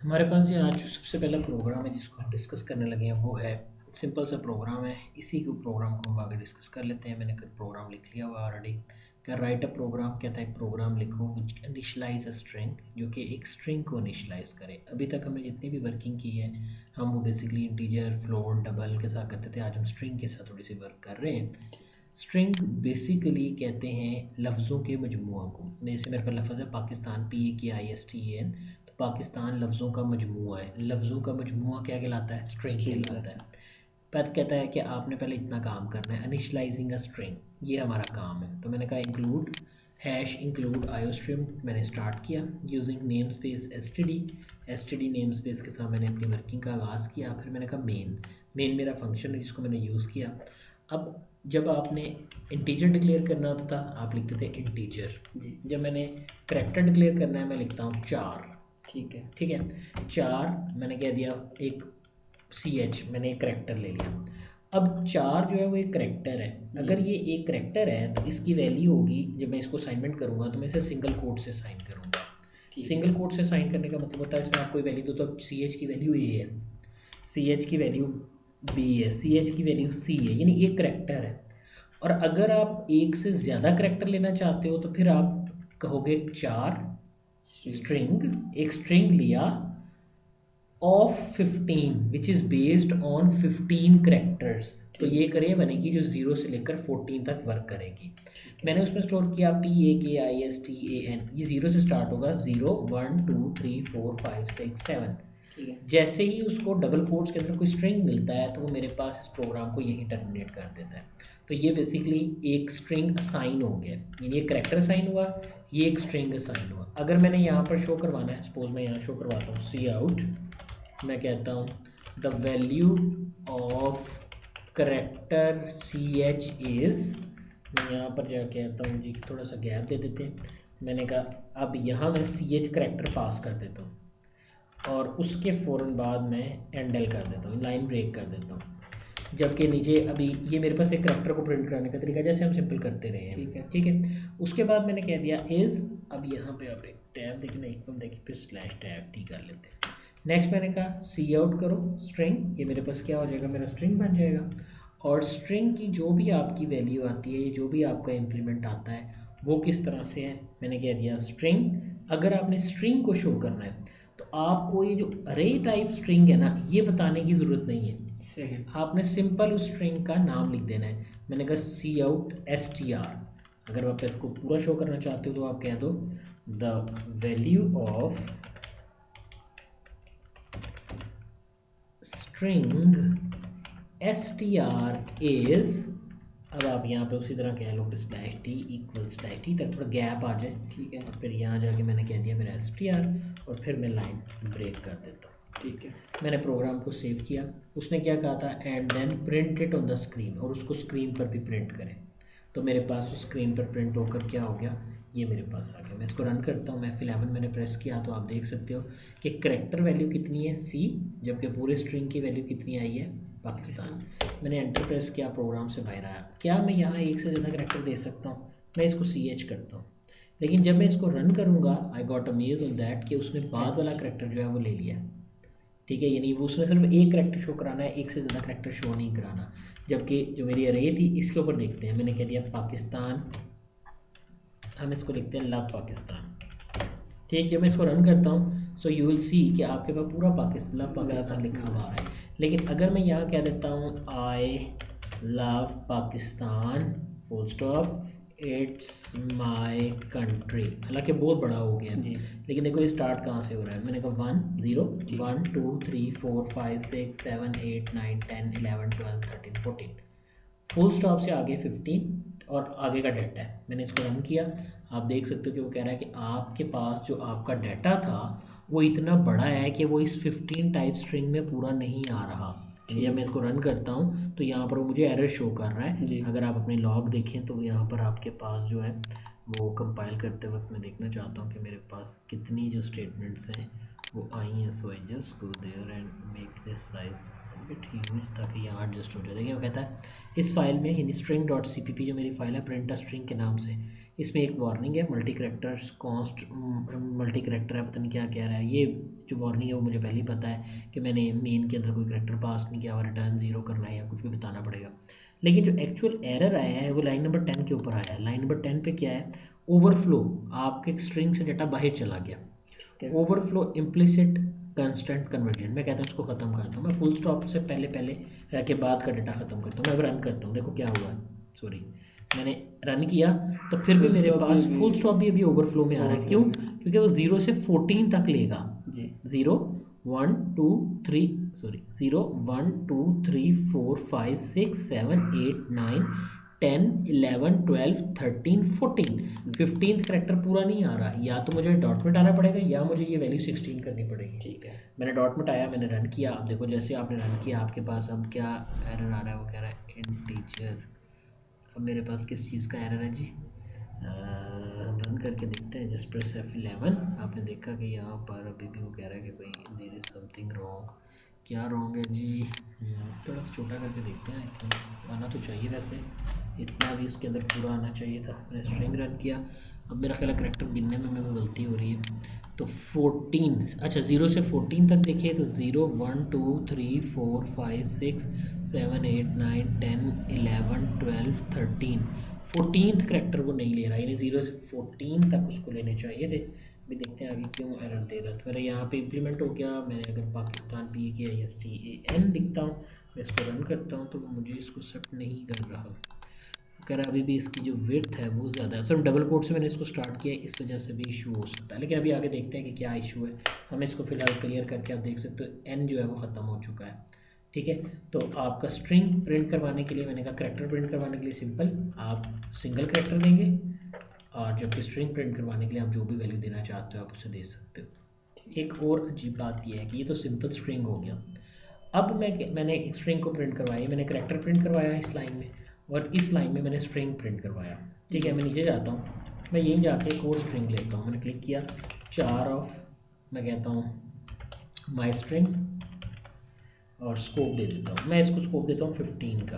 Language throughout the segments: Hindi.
हमारे पास जो आज सबसे पहला प्रोग्राम है जिसको हम डिस्कस करने लगे हैं वो है सिंपल सा प्रोग्राम है। इसी को प्रोग्राम को हम आगे डिस्कस कर लेते हैं। मैंने प्रोग्राम लिख लिया हुआ ऑलरेडी। क्या राइट अ प्रोग्राम कहता है प्रोग्राम लिखो विच इनिशियलाइज अ स्ट्रिंग, जो कि एक स्ट्रिंग को इनिशियलाइज करे। अभी तक हमने जितनी भी वर्किंग की है हम वो बेसिकली इंटीजर, फ्लोट, डबल के साथ करते थे। आज हम स्ट्रिंग के साथ थोड़ी सी वर्क कर रहे हैं। स्ट्रिंग बेसिकली कहते हैं लफ्ज़ों के मजमुआ को। जैसे मेरे पास लफ्ज़ है पाकिस्तान, PAKISTAN, तो पाकिस्तान लफ्ज़ों का मजमुआ है। लफ्ज़ों का मजमुआ क्या कहलाता है? स्ट्रिंग कहलाता है। पद कहता है कि आपने पहले इतना काम करना है, इनिशलाइजिंग अ स्ट्रिंग, ये हमारा काम है। तो मैंने कहा इंक्लूड हैश इंक्लूड आयोस्ट्रीम, मैंने स्टार्ट किया using name space STD name space के साथ मैंने अपनी वर्किंग का आगाज़ किया। फिर मैंने कहा मेन मेरा फंक्शन है जिसको मैंने यूज़ किया। अब जब आपने इंटीजर डिक्लेयर करना होता था आप लिखते थे इंटीजर। जब मैंने करैक्टर डिक्लेयर करना है मैं लिखता हूँ 4। ठीक है 4 मैंने कह दिया। एक CH मैंने एक करैक्टर ले लिया। अब 4 जो है वो एक करैक्टर है। अगर ये एक करैक्टर है तो इसकी वैल्यू होगी, जब मैं इसको असाइनमेंट करूँगा तो मैं इसे सिंगल कोट से साइन करूँगा। सिंगल कोट से साइन करने का मतलब होता है इसमें आप कोई वैल्यू दो तो अब CH की वैल्यू A है, CH की वैल्यू B है, CH की वैल्यू C है, यानी एक करैक्टर है। और अगर आप एक से ज़्यादा करैक्टर लेना चाहते हो तो फिर आप कहोगे 4 स्ट्रिंग, एक स्ट्रिंग लिया of 15 which is based on 15 characters. तो ये करिए बनेगी जो 0 से लेकर 14 तक वर्क करेगी। मैंने उसमें स्टोर किया PAKISTAN, ये 0 से स्टार्ट होगा, 0 1 2 3 4 5 6 7। जैसे ही उसको डबल कोट्स के अंदर कोई स्ट्रिंग मिलता है तो वो मेरे पास इस प्रोग्राम को यहीं टर्मिनेट कर देता है। तो ये बेसिकली एक स्ट्रिंग असाइन हो गया, यानी एक करैक्टर असाइन हुआ, ये एक स्ट्रिंग असाइन हुआ। अगर मैंने यहाँ पर शो करवाना है, सपोज मैं यहाँ शो करवाता हूँ सी आउट, मैं कहता हूँ the value of character CH is, मैं यहाँ पर जा कहता हूँ जी थोड़ा सा गैप दे देते हैं। मैंने कहा अब यहाँ मैं CH करैक्टर पास कर देता हूँ और उसके फ़ौरन बाद मैं एंडल कर देता हूँ, लाइन ब्रेक कर देता हूँ। जबकि नीचे अभी ये मेरे पास एक करैक्टर को प्रिंट कराने का तरीका जैसे हम सिंपल करते रहे हैं। ठीक है उसके बाद मैंने कह दिया इज़, अब यहाँ पे आप एक टैब देखिए ना, एकदम देखिए फिर स्लैश टैब टी कर लेते हैं। नेक्स्ट मैंने कहा सी आउट करो स्ट्रिंग, ये मेरे पास क्या हो जाएगा, मेरा स्ट्रिंग बन जाएगा। और स्ट्रिंग की जो भी आपकी वैल्यू आती है, जो भी आपका इम्प्लीमेंट आता है वो किस तरह से है, मैंने कह दिया स्ट्रिंग। अगर आपने स्ट्रिंग को शो करना है तो आपको ये जो अरे टाइप स्ट्रिंग है ना, ये बताने की ज़रूरत नहीं है, आपने सिंपल उस स्ट्रिंग का नाम लिख देना है। मैंने कहा सी आउट STR। अगर आप इसको पूरा शो करना चाहते हो तो आप कह दो the value of string STR is, अब आप यहाँ पे उसी तरह कह लो कि /t इक्वल /t तक थोड़ा गैप आ जाए। ठीक है फिर यहाँ जाके मैंने कह दिया मेरा STR और फिर मैं लाइन ब्रेक कर देता हूँ। ठीक है मैंने प्रोग्राम को सेव किया। उसने क्या कहा था, and then print it on the screen, और उसको स्क्रीन पर भी प्रिंट करें। तो मेरे पास उस स्क्रीन पर प्रिंट होकर क्या हो गया, ये मेरे पास आ गया। मैं इसको रन करता हूँ, मैं F11 मैंने प्रेस किया तो आप देख सकते हो कि करैक्टर वैल्यू कितनी है C, जबकि पूरे स्ट्रिंग की वैल्यू कितनी आई है, पाकिस्तान। मैंने एंटर प्रेस किया, प्रोग्राम से बाहर आया। क्या मैं यहाँ एक से ज़्यादा करैक्टर दे सकता हूँ? मैं इसको CH करता हूँ, लेकिन जब मैं इसको रन करूँगा I got amaze on that कि उसने बाद वाला करैक्टर जो है वो ले लिया। ठीक है यानी वो उसने सिर्फ एक करैक्टर शो कराना है, एक से ज़्यादा करैक्टर शो नहीं कराना। जबकि जो मेरी अरे थी इसके ऊपर देखते हैं, मैंने कह दिया पाकिस्तान, हम इसको लिखते हैं लव पाकिस्तान। ठीक, जब मैं इसको रन करता हूँ सो यू विल सी कि आपके पास पूरा पाकिस्तान, लव पाकिस्तान लिखा हुआ है। लेकिन अगर मैं यहाँ कह देता हूँ I love Pakistan full stop it's my country, हालांकि बहुत बड़ा हो गया जी, लेकिन देखो ये स्टार्ट कहाँ से हो रहा है। मैंने कहा 1 0 1 2 3 4 5 6 7 8 9 10 11 12 13 14, फुल स्टॉप से आगे 15 और आगे का डाटा है। मैंने इसको रन किया, आप देख सकते हो कि वो कह रहा है कि आपके पास जो आपका डाटा था वो इतना बड़ा है कि वो इस 15 टाइप स्ट्रिंग में पूरा नहीं आ रहा। जब मैं इसको रन करता हूँ तो यहाँ पर वो मुझे एरर शो कर रहा है। अगर आप अपने लॉग देखें तो यहाँ पर आपके पास जो है वो कंपाइल करते वक्त मैं देखना चाहता हूँ कि मेरे पास कितनी जो स्टेटमेंट्स हैं वो आई हैं। So I just go there and make this size bit huge ताकि यहाँ एडजस्ट हो जाए। देखिए वो कहता है इस फाइल में यानी string.cpp जो मेरी फाइल है प्रिंट अ स्ट्रिंग के नाम से, इसमें एक वार्निंग है, multi character const multi character है, पता नहीं क्या कह रहा है। ये जो वार्निंग है वो मुझे पहले ही पता है कि मैंने मेन के अंदर कोई करैक्टर पास नहीं किया और रिटर्न 0 करना है या कुछ भी बताना पड़ेगा। लेकिन जो एक्चुअल एरर आया है वो लाइन नंबर 10 के ऊपर आया है। लाइन नंबर 10 पे क्या है, ओवरफ्लो, आपके स्ट्रिंग से डाटा बाहर चला गया। ओवरफ्लो इम्प्लिसिट कंस्टेंट कन्वर्जन, मैं कहता हूँ इसको ख़त्म करता हूँ। मैं फुल स्टॉप से पहले के बाद का डाटा ख़त्म करता हूँ। मैं अब रन करता हूँ, देखो क्या हुआ है। सॉरी, मैंने रन किया तो फिर भी मेरे पास फुल स्टॉप भी अभी ओवरफ्लो में आ रहा है। क्यों? क्योंकि वो 0 से 14 तक लेगा जी। 0 1 2 3 सॉरी 0 1 2 3 4 5 6 7 8 9 10 11 12 13 14 15th करेक्टर पूरा नहीं आ रहा। या तो मुझे डॉट में डालना पड़ेगा या मुझे ये वैल्यू 16 करनी पड़ेगी। ठीक है, मैंने डॉट में आया, मैंने रन किया। अब देखो जैसे आपने रन किया आपके पास अब क्या एरर आ रहा है, वो कह रहा है इंटीजर। अब मेरे पास किस चीज़ का एरर है जी? हम रन करके देखते हैं। Just press F11। आपने देखा कि यहाँ पर अभी भी वो कह रहा है कि भाई देयर इज़ समथिंग रॉन्ग। क्या रॉन्ग है जी? थोड़ा सा छोटा करके देखते हैं। आई थिंक आना तो चाहिए, वैसे इतना भी इसके अंदर पूरा आना चाहिए था। मैंने स्ट्रिंग रन किया। अब मेरा ख्याल है करेक्टर गिनने में मेरे को गलती हो रही है। तो 14, अच्छा 0 से 14 तक देखिए तो 0 1 2 3 4 5 6 7 8 9 10 11 12 13 14th करेक्टर वो नहीं ले रहा, यानी 0 से 14 तक उसको लेने चाहिए थे। अभी देखते हैं आगे क्यों एरर दे रहा था। मेरा यहाँ पे इम्प्लीमेंट हो गया। मैंने अगर पाकिस्तान PAKISTAN लिखता हूँ, मैं इसको रन करता हूँ तो मुझे इसको सेट नहीं कर रहा। कह रहा अभी भी इसकी जो विड्थ है वो ज़्यादा है। सर डबल कोट से मैंने इसको स्टार्ट किया, इस वजह से भी इशू हो सकता है। लेकिन अभी आगे देखते हैं कि क्या इशू है। हमें इसको फिलहाल क्लियर करके आप देख सकते हो n जो है वो ख़त्म हो चुका है। ठीक है, तो आपका स्ट्रिंग प्रिंट करवाने के लिए, मैंने कहा करेक्टर प्रिंट करवाने के लिए सिंपल आप सिंगल करेक्टर देंगे, और जबकि स्ट्रिंग प्रिंट करवाने के लिए आप जो भी वैल्यू देना चाहते हो आप उसे दे सकते हो। एक और अजीब बात यह है कि ये तो सिंपल स्ट्रिंग हो गया। अब मैंने एक स्ट्रिंग को प्रिंट करवाई, मैंने करेक्टर प्रिंट करवाया इस लाइन में, और इस लाइन में मैंने स्ट्रिंग प्रिंट करवाया। ठीक है, मैं नीचे जाता हूँ, मैं यहीं जाके एक और स्ट्रिंग लेता हूँ। मैंने क्लिक किया 4 ऑफ, मैं कहता हूँ माई स्ट्रिंग, और स्कोप दे देता हूँ। मैं इसको स्कोप देता हूँ 15 का।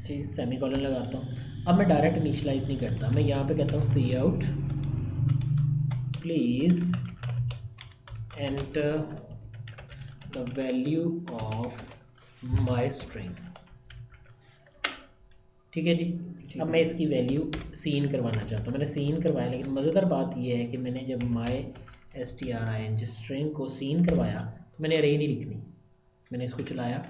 ठीक है, सेमी कॉलन लगाता हूँ। अब मैं डायरेक्ट इनिशियलाइज नहीं करता, मैं यहाँ पे कहता हूँ cout please enter the value of my string. ठीक है जी। अब मैं इसकी वैल्यू सीन करवाना चाहता हूँ। मैंने सीन करवाया, लेकिन मज़ेदार बात यह है कि मैंने जब माई string स्ट्रिंग को सीन करवाया तो मैंने अरे नहीं लिखनी। मैंने इसको चलाया,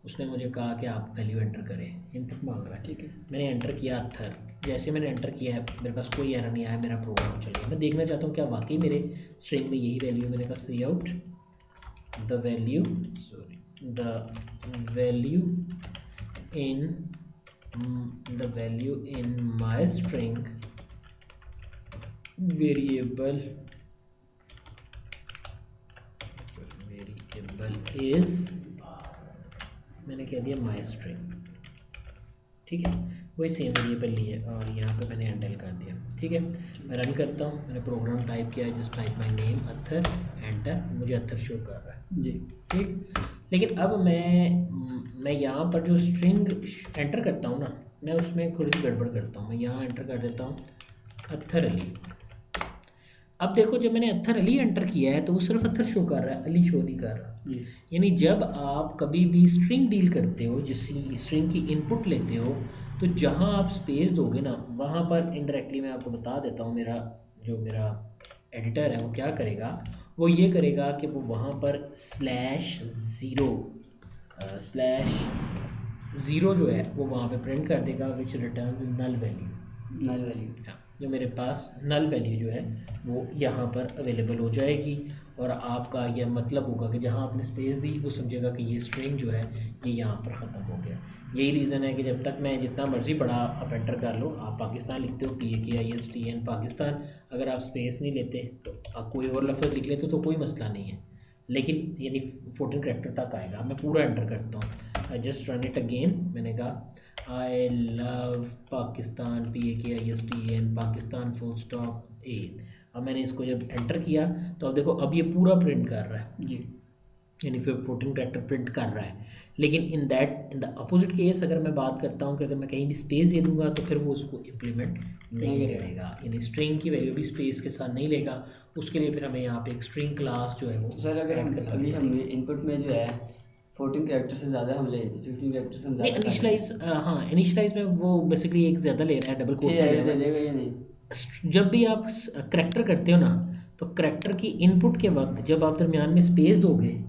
उसने मुझे कहा कि आप वैल्यू एंटर करें, इनपुट मांग रहा है। ठीक है, मैंने एंटर किया अत्थर। जैसे मैंने एंटर किया है मेरे पास कोई एरर नहीं आया, मेरा प्रोग्राम चल गया। मैं देखना चाहता हूँ क्या वाकई मेरे स्ट्रिंग में यही वैल्यू। मैंने कहा cout the value in my string variable is, मैंने कह दिया माई स्ट्रिंग। ठीक है, वही सेम वेरिएबल लिए और यहाँ पे मैंने एंटर कर दिया। ठीक है, मैं रन करता हूँ। मैंने प्रोग्राम टाइप किया है, just type my name Athar, enter, मुझे अत्थर शो कर रहा है जी। ठीक, लेकिन अब मैं यहाँ पर जो स्ट्रिंग एंटर करता हूँ ना, मैं उसमें थोड़ी सी गड़बड़ करता हूँ। मैं यहाँ एंटर कर देता हूँ अत्थर अली। अब देखो जब मैंने अत्थर अली एंटर किया है तो वो सिर्फ अत्थर शो कर रहा है, अली शो नहीं कर रहा। यानी जब आप कभी भी स्ट्रिंग डील करते हो, जिस स्ट्रिंग की इनपुट लेते हो, तो जहां आप स्पेस दोगे ना वहां पर इनडायरेक्टली मैं आपको बता देता हूँ, मेरा एडिटर है वो क्या करेगा, वो ये करेगा कि वो वहां पर /0 जो है वो वहां पे प्रिंट कर देगा, विच रिटर्न्स नल वैल्यू। जो मेरे पास नल वैल्यू जो है वो यहाँ पर अवेलेबल हो जाएगी, और आपका यह मतलब होगा कि जहाँ आपने स्पेस दी वो समझेगा कि ये स्ट्रिंग जो है ये यहाँ पर ख़त्म हो गया। यही रीज़न है कि जब तक मैं जितना मर्ज़ी बड़ा आप एंटर कर लो, आप पाकिस्तान लिखते हो PAKISTAN पाकिस्तान, अगर आप स्पेस नहीं लेते तो आप कोई और लफ्ज़ लिख लेते तो कोई मसला नहीं है, लेकिन यानी 14 करेक्टर तक आएगा। मैं पूरा एंटर करता हूँ, I just run it again. मैंने कहा I love Pakistan PAKISTAN Pakistan full stop A। अब मैंने इसको जब एंटर किया तो अब देखो अब ये पूरा प्रिंट कर रहा है जी। यानी फिर 14 कैरेक्टर प्रिंट कर रहा है। लेकिन इन द अपोजिट केस अगर मैं बात करता हूँ कि अगर मैं कहीं भी स्पेस दे दूंगा तो फिर वो उसको इम्प्लीमेंट नहीं करेगा, यानी स्ट्रिंग की वैल्यू भी स्पेस के साथ नहीं लेगा। उसके लिए फिर हमें यहाँ पे एक स्ट्रिंग क्लास जो है वो सर अगर हम अभी हम इनपुट में जो है 14 कैरेक्टर से ज़्यादा हम ले 15 कैरेक्टर से हम ज़्यादा इनिशियलाइज, हाँ इनिशियलाइज में वो बेसिकली एक ज़्यादा ले रहा है, डबल कोट्स में ले रहा देगा या नहीं? है। जब भी आप करेक्टर करते हो ना, तो करेक्टर की इनपुट के वक्त जब आप दरमियान में स्पेस दोगे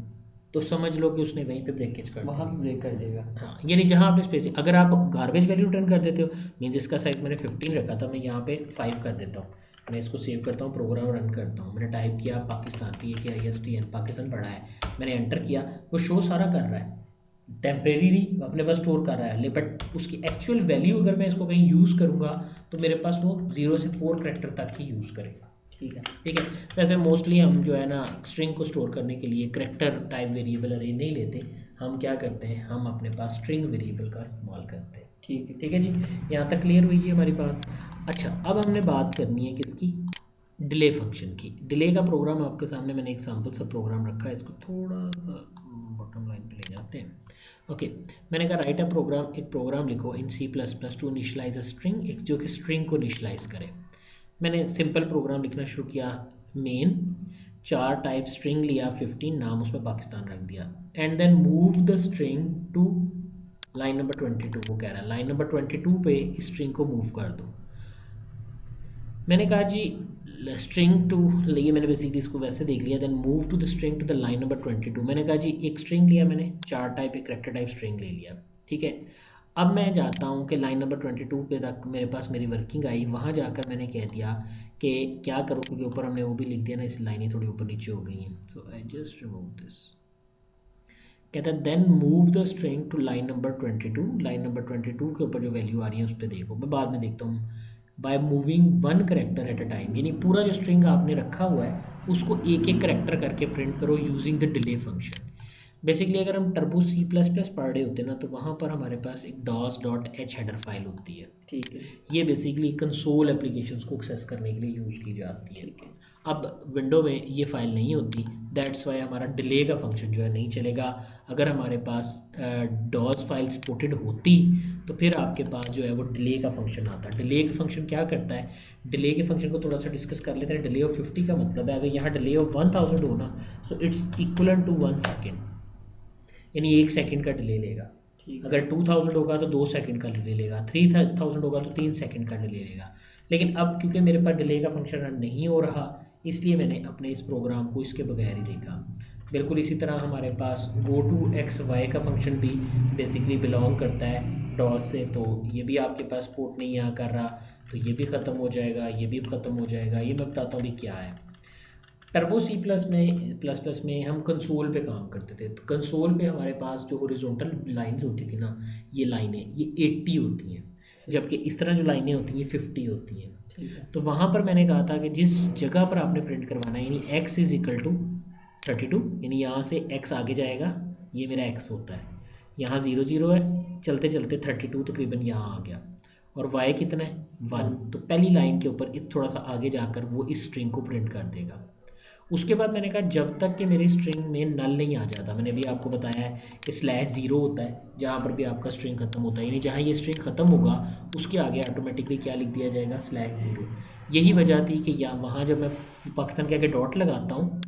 तो समझ लो कि उसने वहीं पे ब्रेकेज कर वहाँ पे ब्रेक कर देगा। हाँ, यानी जहाँ आपने स्पेस, अगर आप गार्बेज वैल्यू रिटर्न कर देते हो, मीन्स इसका साइज मैंने 15 रखा था, मैं यहाँ पे 5 कर देता हूँ। मैं इसको सेव करता हूँ, प्रोग्राम रन करता हूँ, मैंने टाइप किया पाकिस्तान, PAKISTN पाकिस्तान पढ़ा है, मैंने एंटर किया, वो शो सारा कर रहा है, टेम्परेरी अपने पास स्टोर कर रहा है। बट उसकी एक्चुअल वैल्यू अगर मैं इसको कहीं यूज़ करूँगा तो मेरे पास वो 0 से 4 करेक्टर तक ही यूज़ करेगा। ठीक है। वैसे मोस्टली हम जो है ना स्ट्रिंग को स्टोर करने के लिए करेक्टर टाइप वेरिएबल अरे नहीं लेते, हम क्या करते हैं, हम अपने पास स्ट्रिंग वेरिएबल का इस्तेमाल करते हैं। ठीक है जी, यहाँ तक क्लियर हुई है हमारी बात। अच्छा, अब हमने बात करनी है किसकी, डिले फंक्शन की। डिले का प्रोग्राम आपके सामने मैंने एग्जांपल सा प्रोग्राम रखा है, इसको थोड़ा सा बॉटम लाइन पे ले जाते हैं। ओके, मैंने कहा राइट अ प्रोग्राम, एक प्रोग्राम लिखो in C++ to initialize a string, एक जो कि स्ट्रिंग को इनिशियलाइज करे। मैंने सिंपल प्रोग्राम लिखना शुरू किया, मेन 4 टाइप स्ट्रिंग लिया, 15 नाम उसमें पाकिस्तान रख दिया, and then move the string to line number 22। वो कह रहा है लाइन नंबर 22 पे स्ट्रिंग को मूव कर दो। मैंने कहा जी स्ट्रिंग टू, ये मैंने बेसिकली इसको वैसे देख लिया, then move to the string to the line number 22। मैंने कहा जी एक स्ट्रिंग लिया मैंने, 4 टाइप एक करेक्टर टाइप स्ट्रिंग ले लिया। ठीक है, अब मैं जाता हूँ कि लाइन नंबर 22 पे तक मेरे पास मेरी वर्किंग आई, वहाँ जाकर मैंने कह दिया कि क्या करो, क्योंकि ऊपर हमने वो भी लिख दिया ना, इस लाइनें थोड़ी ऊपर नीचे हो गई हैं, so I just remove this. कहता है then move the string to line number 22। Line number 22 के ऊपर जो वैल्यू आ रही है उस पर देखो, मैं बाद में देखता हूँ। By moving 1 character at a time, यानी पूरा जो स्ट्रिंग आपने रखा हुआ है उसको एक एक करेक्टर करके प्रिंट करो using the delay function. Basically अगर हम टर्बो C++ पढ़ रहे होते ना, तो वहाँ पर हमारे पास एक dos.h हेडर फाइल होती है। ठीक है, ये बेसिकली कंसोल एप्लीकेशंस को एक्सेस करने के लिए यूज़ की जाती है। अब विंडो में ये फाइल नहीं होती, दैट्स वाई हमारा डिले का फंक्शन जो है नहीं चलेगा। अगर हमारे पास डॉस फाइल सपोर्टेड होती तो फिर आपके पास जो है वो डिले का फंक्शन आता। डिले का फंक्शन क्या करता है, डिले के फंक्शन को थोड़ा सा डिस्कस कर लेते हैं। डिले ऑफ 50 का मतलब है, अगर यहाँ डिले ऑफ 1000 हो ना, so it's equal to 1 second, यानी 1 सेकंड का डिले लेगा। अगर 2000 होगा तो 2 सेकंड का डिले लेगा, 3000 होगा तो 3 सेकंड का डिले लेगा। लेकिन अब क्योंकि मेरे पास डिले का फंक्शन रन नहीं हो रहा, इसलिए मैंने अपने इस प्रोग्राम को इसके बगैर ही देखा। बिल्कुल इसी तरह हमारे पास गो टू एक्स वाई का फंक्शन भी बेसिकली बिलोंग करता है डॉस से, तो ये भी आपके पास पोर्ट नहीं यहाँ कर रहा, तो ये भी ख़त्म हो जाएगा, ये भी ख़त्म हो जाएगा। ये मैं बताता हूँ भी क्या है। टर्बो C++ में हम कंसोल पे काम करते थे, तो कंसोल पे हमारे पास जो हॉरिजॉन्टल लाइंस होती थी ना, ये लाइनें ये 80 होती हैं, जबकि इस तरह जो लाइनें होती हैं 50 होती हैं। तो वहाँ पर मैंने कहा था कि जिस जगह पर आपने प्रिंट करवाना है, यानी x इज इक्वल टू 32, यानी यहाँ से x आगे जाएगा, ये मेरा x होता है, यहाँ 0 0 है, चलते चलते 32 तकरीबन यहाँ आ गया, और y कितना है 1, तो पहली लाइन के ऊपर इस थोड़ा सा आगे जाकर वो इस स्ट्रिंग को प्रिंट कर देगा। उसके बाद मैंने कहा जब तक कि मेरी स्ट्रिंग में नल नहीं आ जाता, मैंने भी आपको बताया है कि /0 होता है जहाँ पर भी आपका स्ट्रिंग खत्म होता है, यानी जहाँ ये स्ट्रिंग खत्म होगा उसके आगे ऑटोमेटिकली क्या लिख दिया जाएगा /0। यही वजह थी कि वहाँ जब मैं पाकिस्तान के आगे डॉट लगाता हूँ,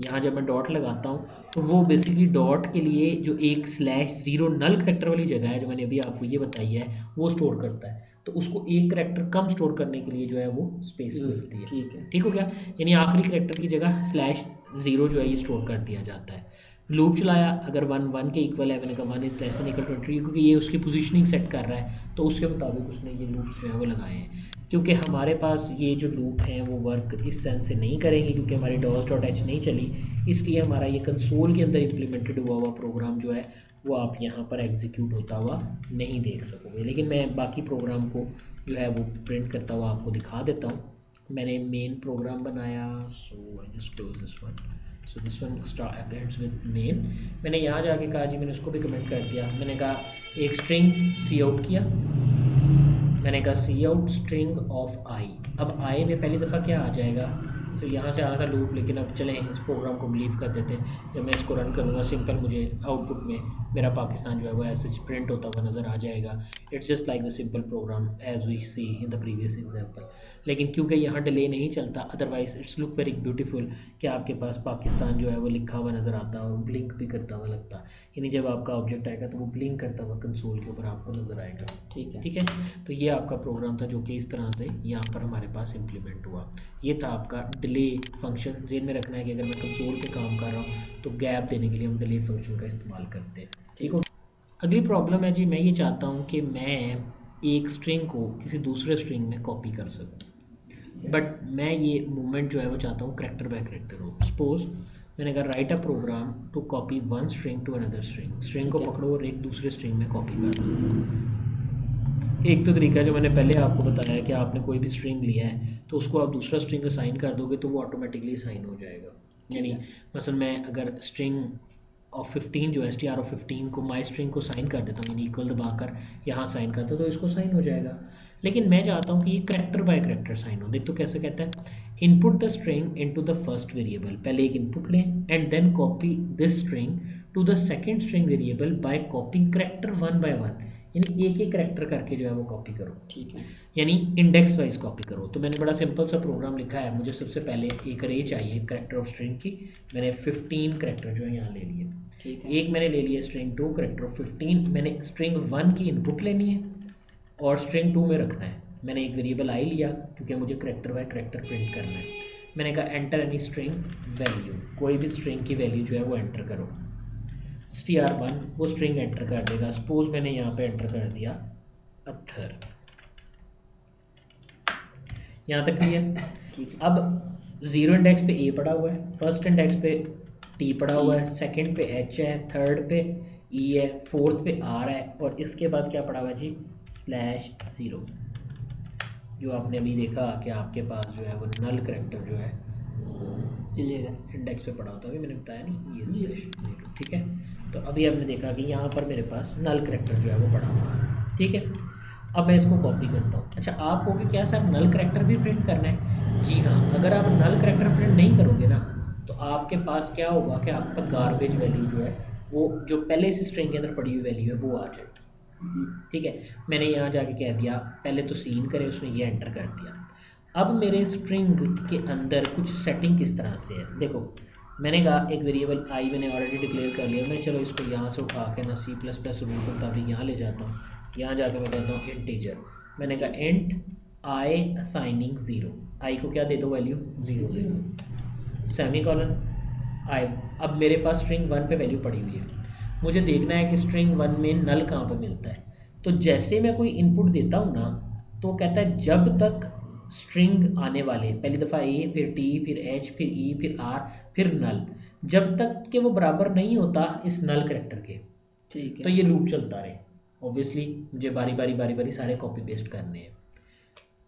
यहाँ जब मैं डॉट लगाता हूँ तो वो बेसिकली डॉट के लिए जो एक /0 नल करेक्टर वाली जगह है जो मैंने अभी आपको ये बताई है वो स्टोर करता है, तो उसको एक करेक्टर कम स्टोर करने के लिए जो है वो स्पेस मिलती है। ठीक हो गया, यानी आखिरी करेक्टर की जगह /0 जो है ये स्टोर कर दिया जाता है। लूप चलाया, अगर 1 1 के इक्वल है, मैंने कहा 1 is less than equal to 20, क्योंकि ये उसकी पोजीशनिंग सेट कर रहा है, तो उसके मुताबिक उसने ये लूप्स जो है वो लगाए हैं। क्योंकि हमारे पास ये जो लूप हैं वो वर्क इस सेंस से नहीं करेंगे, क्योंकि हमारी dos.h नहीं चली, इसलिए हमारा ये कंसोल के अंदर इम्प्लीमेंटेड हुआ प्रोग्राम जो है वो आप यहाँ पर एग्जीक्यूट होता हुआ नहीं देख सकोगे। लेकिन मैं बाकी प्रोग्राम को जो है वो प्रिंट करता हुआ आपको दिखा देता हूँ। मैंने मेन प्रोग्राम बनाया, so I just close this one, so this one ends with main. मैंने यहाँ जाके कहा जी, मैंने उसको भी कमेंट कर दिया, मैंने कहा एक स्ट्रिंग सी आउट किया, मैंने कहा सी आउट स्ट्रिंग ऑफ आई। अब आई में पहली दफ़ा क्या आ जाएगा, सो यहाँ से आना था लूप, लेकिन अब चलें इस प्रोग्राम को लीव कर देते हैं। जब मैं इसको रन करूँगा सिंपल मुझे आउटपुट में मेरा पाकिस्तान जो है वो ऐसे प्रिंट होता हुआ नज़र आ जाएगा। It's just like the simple program as we see in the previous example. लेकिन क्योंकि यहाँ डिले नहीं चलता, otherwise it's look very beautiful कि आपके पास पाकिस्तान जो है वो लिखा हुआ नज़र आता है और ब्लिंक भी करता हुआ लगता है। यानी जब आपका ऑब्जेक्ट आएगा तो वो ब्लिंक करता हुआ कंसोल के ऊपर आपको नज़र आएगा। ठीक है। तो ये आपका प्रोग्राम था जो कि इस तरह से यहाँ पर हमारे पास इम्प्लीमेंट हुआ। ये था आपका डिले फंक्शन। जेन में रखना है कि अगर मैं कंसोल पे काम कर रहा हूँ तो गैप देने के लिए हम डिले फंक्शन का इस्तेमाल करते हैं। ठीक हो। अगली प्रॉब्लम है जी, मैं ये चाहता हूँ कि मैं एक स्ट्रिंग को किसी दूसरे स्ट्रिंग में कॉपी कर सकूँ, बट मैं ये मूवमेंट जो है वो चाहता हूँ करैक्टर बाय करैक्टर हो। सपोज मैंने कहा write a program to copy one string to another string. String को पकड़ो और एक दूसरे स्ट्रिंग में कॉपी कर दो। एक तो तरीका है जो मैंने पहले आपको बताया कि आपने कोई भी स्ट्रिंग लिया है तो उसको आप दूसरा स्ट्रिंग असाइन कर दोगे तो वो ऑटोमेटिकली असाइन हो जाएगा। यानी मसलन मैं अगर स्ट्रिंग ऑफ 15 जो है str ऑफ 15 को माई स्ट्रिंग को साइन कर देता हूँ, यानी इक्वल दबाकर यहाँ साइन करता हूँ तो इसको साइन हो जाएगा। लेकिन मैं चाहता हूँ कि ये करैक्टर बाय करैक्टर साइन हो। देख तो कैसे कहता है, input the string into the first variable. पहले एक इनपुट लें and then copy this string to the second string variable by copying character one by one. यानी एक एक करैक्टर करके जो है वो कॉपी करो। ठीक है, यानी इंडेक्स वाइज कॉपी करो। तो मैंने बड़ा सिंपल सा प्रोग्राम लिखा है। मुझे सबसे पहले एक अरे चाहिए करैक्टर ऑफ स्ट्रिंग की। मैंने 15 करैक्टर जो है यहाँ ले लिए। ठीक है, एक मैंने ले लिया स्ट्रिंग 2 करैक्टर ऑफ 15। मैंने स्ट्रिंग 1 की इनपुट लेनी है और स्ट्रिंग 2 में रखना है। मैंने एक वेरिएबल आई लिया क्योंकि मुझे करैक्टर बाय करैक्टर प्रिंट करना है। मैंने कहा एंटर एनी स्ट्रिंग वैल्यू, कोई भी स्ट्रिंग की वैल्यू जो है वो एंटर करो। str1 वो स्ट्रिंग एंटर कर देगा। सपोज मैंने यहाँ पे एंटर कर दिया अत्थर। यहाँ तक क्लियर। अब जीरो इंडेक्स पे ए पड़ा हुआ है, फर्स्ट इंडेक्स पे टी पड़ा हुआ है, सेकंड पे एच है, थर्ड पे ई है, फोर्थ पे आर है और इसके बाद क्या पड़ा हुआ है जी /0। जो आपने अभी देखा कि आपके पास जो है वो नल करैक्टर जो है इंडेक्स पे पड़ा होता है, अभी मैंने बताया नहीं ये /0। ठीक है, तो अभी आपने देखा कि यहाँ पर मेरे पास नल करैक्टर जो है वो पड़ा हुआ है। ठीक है, अब मैं इसको कॉपी करता हूँ। अच्छा, आप कहोगे क्या सर नल करैक्टर भी प्रिंट करना है? जी हाँ, अगर आप नल करैक्टर प्रिंट नहीं करोगे ना तो आपके पास क्या होगा कि आपका गार्बेज वैल्यू जो है वो जो पहले से स्ट्रिंग के अंदर पड़ी हुई वैल्यू है वो आ जाएगी। ठीक है, मैंने यहाँ जाके कह दिया पहले तो सीन करे, उसने ये एंटर कर दिया। अब मेरे स्ट्रिंग के अंदर कुछ सेटिंग किस तरह से है, देखो मैंने कहा एक वेरिएबल आई मैंने ऑलरेडी डिक्लेयर कर लिया। मैं चलो इसको यहाँ से उठा के ना C++ रूल के मुताबिक यहाँ ले जाता हूँ। यहाँ जाके मैं कहता हूँ इंटीजर। मैंने कहा इंट आई असाइनिंग 0, आई को क्या दे दो वैल्यू 0 सेमीकोलन आई। अब मेरे पास स्ट्रिंग 1 पे वैल्यू पड़ी हुई है, मुझे देखना है कि स्ट्रिंग 1 में नल कहाँ पे मिलता है। तो जैसे मैं कोई इनपुट देता हूँ ना तो कहता है जब तक स्ट्रिंग आने वाले, पहली दफ़ा ए फिर टी फिर एच फिर ई फिर आर फिर नल, जब तक कि वो बराबर नहीं होता इस नल करैक्टर के, ठीक है, तो ये लूप चलता रहे। ऑब्वियसली मुझे बारी बारी सारे कॉपी पेस्ट करने हैं।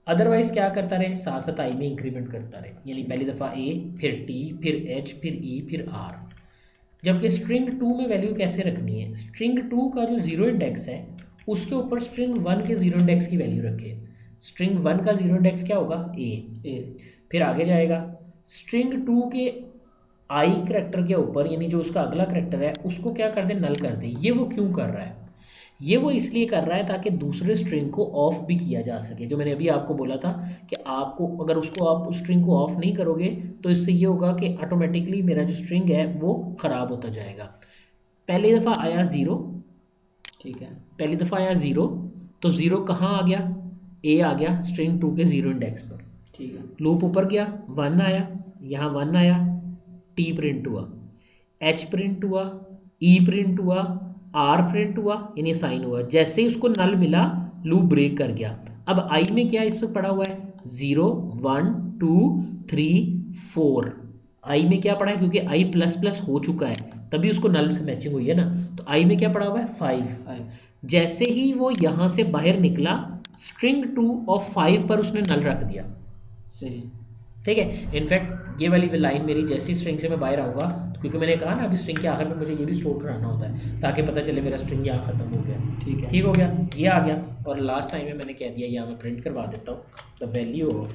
अदरवाइज क्या करता रहे, साथ साथ आई में इंक्रीमेंट करता रहे, यानी पहली दफ़ा ए फिर टी फिर एच फिर ई फिर आर। जबकि स्ट्रिंग 2 में वैल्यू कैसे रखनी है, स्ट्रिंग 2 का जो जीरो इंडेक्स है उसके ऊपर स्ट्रिंग 1 के जीरो इंडेक्स की वैल्यू रखे। स्ट्रिंग 1 का जीरो इंडेक्स क्या होगा ए, फिर आगे जाएगा स्ट्रिंग 2 के आई करैक्टर के ऊपर, यानी जो उसका अगला करैक्टर है उसको क्या कर दे नल कर दे। ये वो क्यों कर रहा है, ये वो इसलिए कर रहा है ताकि दूसरे स्ट्रिंग को ऑफ भी किया जा सके। जो मैंने अभी आपको बोला था कि आपको अगर उसको आप उस स्ट्रिंग को ऑफ नहीं करोगे तो इससे ये होगा कि ऑटोमेटिकली मेरा जो स्ट्रिंग है वो ख़राब होता जाएगा। पहली दफ़ा आया 0, ठीक है, पहली दफ़ा आया 0 तो 0 कहाँ आ गया, ए आ गया स्ट्रिंग 2 के जीरो इंडेक्स पर। ठीक है, लूप ऊपर गया 1 आया, यहाँ 1 आया, टी प्रिंट हुआ, एच प्रिंट हुआ, ई प्रिंट हुआ, आर प्रिंट हुआ, यानी साइन हुआ। जैसे ही उसको नल मिला लूप ब्रेक कर गया। अब आई में क्या इस वक्त पड़ा हुआ है 0 1 2 3 4। आई में क्या पड़ा है, क्योंकि आई प्लस प्लस हो चुका है तभी उसको नल से मैचिंग हुई है ना, तो आई में क्या पड़ा हुआ है 5। जैसे ही वो यहाँ से बाहर निकला स्ट्रिंग 2 ऑफ 5 पर उसने नल रख दिया। सही, ठीक है। इनफैक्ट ये वाली लाइन मेरी जैसी स्ट्रिंग से मैं बाहर आऊँगा, तो क्योंकि मैंने कहा ना अभी स्ट्रिंग के आखिर में मुझे ये भी स्टोर कराना होता है ताकि पता चले मेरा स्ट्रिंग यहाँ ख़त्म हो गया। ठीक है, ठीक हो गया, ये आ गया। और लास्ट टाइम में मैंने कह दिया यहाँ मैं प्रिंट करवा देता हूँ the value of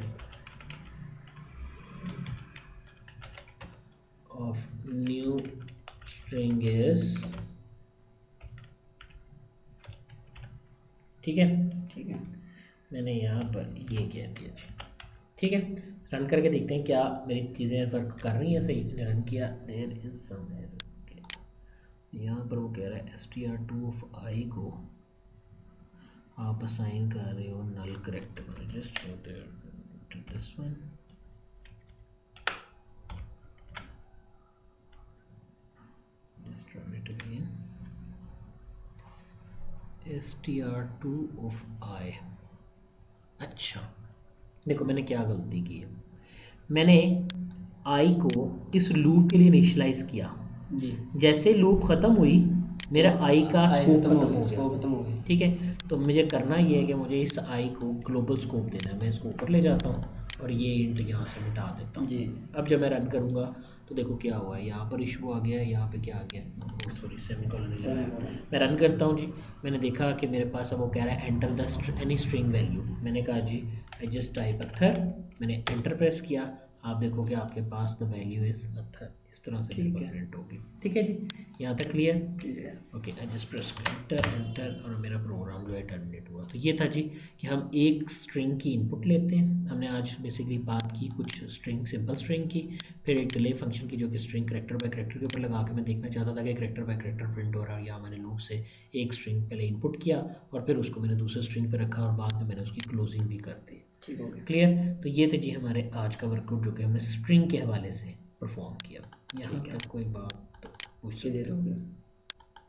new string is, ठीक है, ठीक है, मैंने यहाँ पर ये कह दिया जी, ठीक है। रन करके देखते हैं क्या मेरी चीज़ें वर्क कर रही हैं सही। मैंने रन किया, देयर इज सम एरर, यहाँ पर वो कह रहा है str2 ऑफ आई को आप असाइन कर रहे हो null character, just this one, just run it again, str2 of I. अच्छा देखो मैंने क्या गलती की है, मैंने आई को इस लूप के लिए इनिशियलाइज किया जी, जैसे लूप ख़त्म हुई मेरा आई का स्कोप ख़त्म हो स्कोप खत्म हो गया, गया। ठीक है। तो मुझे करना ये है कि मुझे इस आई को ग्लोबल स्कोप देना है, मैं इसको ऊपर ले जाता हूँ और ये इंट यहाँ से मिटा देता हूँ जी, अब जब मैं रन करूँगा तो देखो क्या हुआ है, यहाँ पर इशू आ गया है, यहाँ पे क्या आ गया, सॉरी सेमीकोलन नहीं लगाया। मैं रन करता हूँ जी, मैंने देखा कि मेरे पास अब वो कह रहा है enter the any string value, मैंने कहा जी आई जस्ट टाइप अथर, मैंने एंटर प्रेस किया, आप देखो कि आपके पास द वैल्यू इज अथर, इस तरह से ठीक है, प्रिंट होगी, ठीक है जी, यहाँ तक clear. Clear, okay I just press enter और मेरा प्रोग्राम जो है टर्मिनेट हुआ। तो ये था जी कि हम एक स्ट्रिंग की इनपुट लेते हैं, हमने आज बेसिकली बात की कुछ स्ट्रिंग, सिंपल स्ट्रिंग की, फिर एक डिले फंक्शन की जो कि स्ट्रिंग करेक्टर बाय करेक्टर के ऊपर लगा के मैं देखना चाहता था कि करेक्टर बाय करेक्टर प्रिंट हो रहा है, या मैंने लूप से एक स्ट्रिंग पहले इनपुट किया और फिर उसको मैंने दूसरे स्ट्रिंग पर रखा और बाद में मैंने उसकी क्लोजिंग भी कर दी, ठीक हो गया, क्लियर। तो ये थे जी हमारे आज का वर्कआउट जो कि हमने स्ट्रिंग के हवाले से परफॉर्म किया। यहाँ ठीक है, तक कोई बात पूछ सकते क्लियर हो? हो गया।